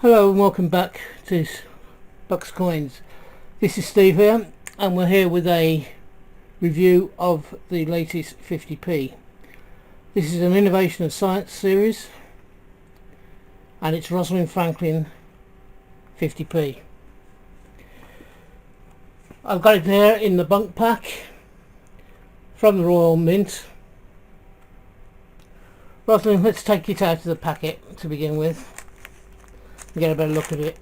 Hello and welcome back to Bucks Coins. This is Steve here, and we're here with a review of the latest 50p. This is an Innovation of Science series, and it's Rosalind Franklin 50p. I've got it there in the bunk pack from the Royal Mint. Rosalind, let's take it out of the packet to begin with. Get a better look at it.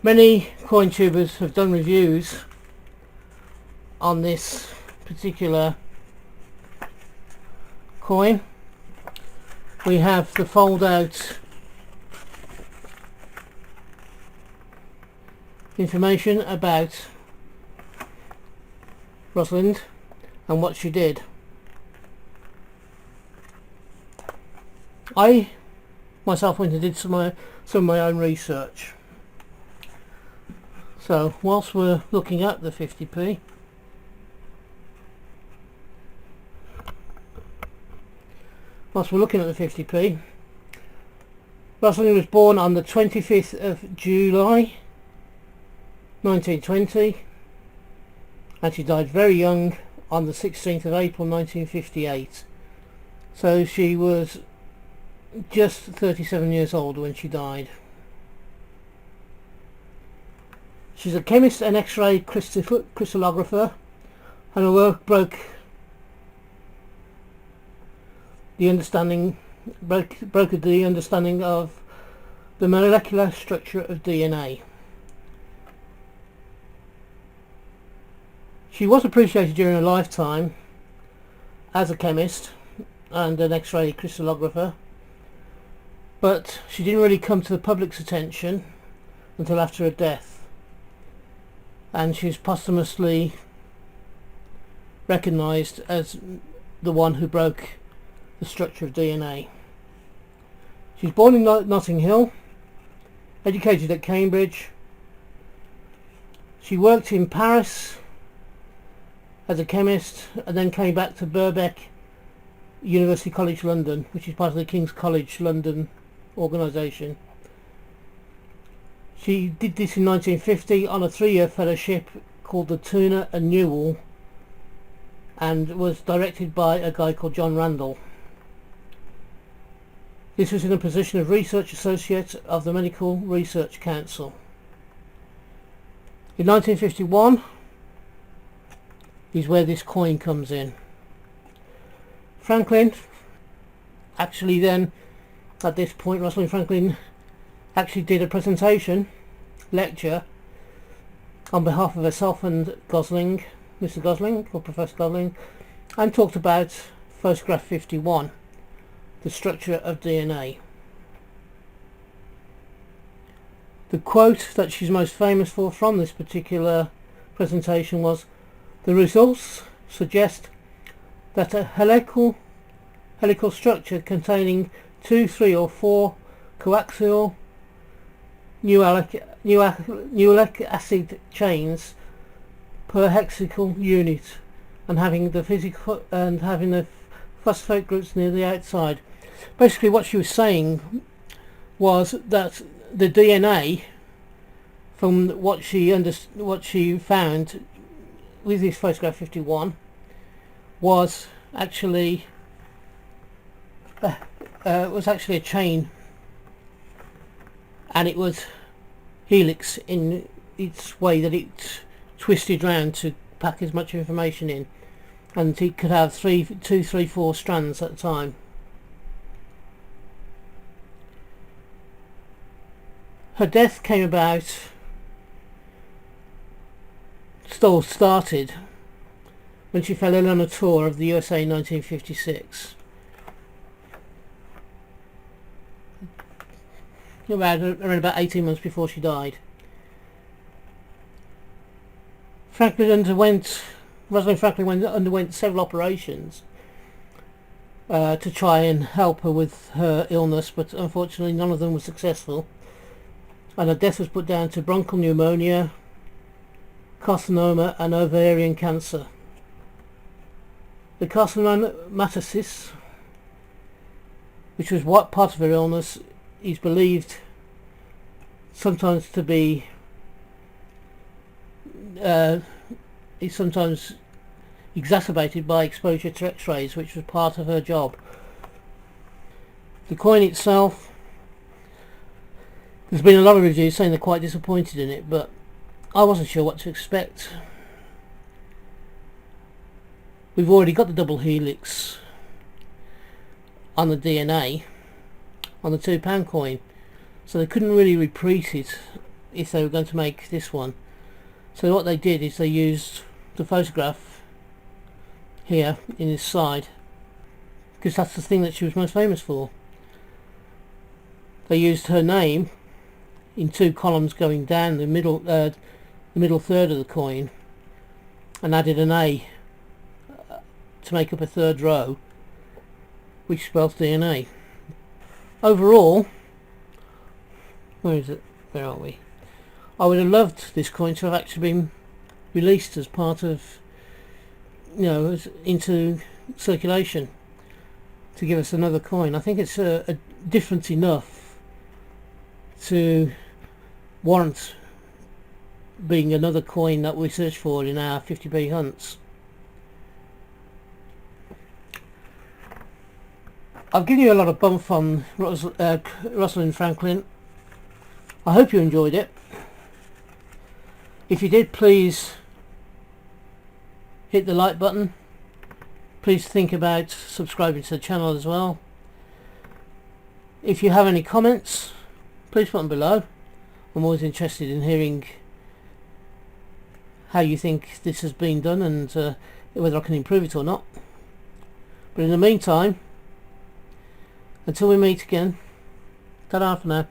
Many coin tubers have done reviews on this particular coin. We have the fold out information about Rosalind and what she did. I myself went and did some of my own research. So whilst we're looking at the 50p, Rosalind was born on the 25th of July 1920, and she died very young on the 16th of April 1958. So she was just 37 years old when she died. She's a chemist and X-ray crystallographer, and her work broke the understanding of the molecular structure of DNA. She was appreciated during her lifetime as a chemist and an X-ray crystallographer, but she didn't really come to the public's attention until after her death, and she was posthumously recognised as the one who broke the structure of DNA. She was born in Notting Hill, educated at Cambridge. She worked in Paris as a chemist and then came back to Birkbeck University College London, which is part of the King's College London organisation. She did this in 1950 on a 3-year fellowship called the Turner and Newell, and was directed by a guy called John Randall. This was in a position of Research Associate of the Medical Research Council. In 1951 is where this coin comes in. Franklin actually then, at this point, Rosalind Franklin actually did a presentation, lecture, on behalf of herself and Gosling, Mr. Gosling, or Professor Gosling, and talked about photograph 51, the structure of DNA. The quote that she's most famous for from this particular presentation was, "The results suggest that a helical structure containing 2, 3 or 4 coaxial nucleic acid chains per hexagonal unit, and having the phosphate groups near the outside." Basically what she was saying was that the DNA, from what she found with this photograph 51, was actually a chain, and it was helix in its way that it twisted round to pack as much information in, and it could have 2, 3, 4 strands at a time. Her death came about, started when she fell ill on a tour of the USA in 1956. Around about 18 months before she died. Rosalind Franklin underwent several operations to try and help her with her illness, but unfortunately none of them were successful, and her death was put down to bronchial pneumonia, carcinoma and ovarian cancer. The carcinomatosis which was what part of her illness is believed sometimes to be is sometimes exacerbated by exposure to X-rays, which was part of her job. The coin itself, there's been a lot of reviews saying they're quite disappointed in it, but I wasn't sure what to expect. We've already got the double helix on the DNA on the £2 coin, so they couldn't really reprint it if they were going to make this one. So what they did is they used the photograph here in this side, because that's the thing that she was most famous for. They used her name in 2 columns going down the middle third of the coin, and added an A to make up a third row, which spells DNA. Overall, where is it? Where are we? I would have loved this coin to have actually been released as part of, into circulation, to give us another coin. I think it's a different enough to warrant being another coin that we search for in our 50p hunts. I've given you a lot of bump on Rosalind Franklin. I hope you enjoyed it. If you did, please hit the like button. Please think about subscribing to the channel as well. If you have any comments, please put them below. I'm always interested in hearing how you think this has been done, and whether I can improve it or not. But in the meantime, until we meet again, ta-da for now.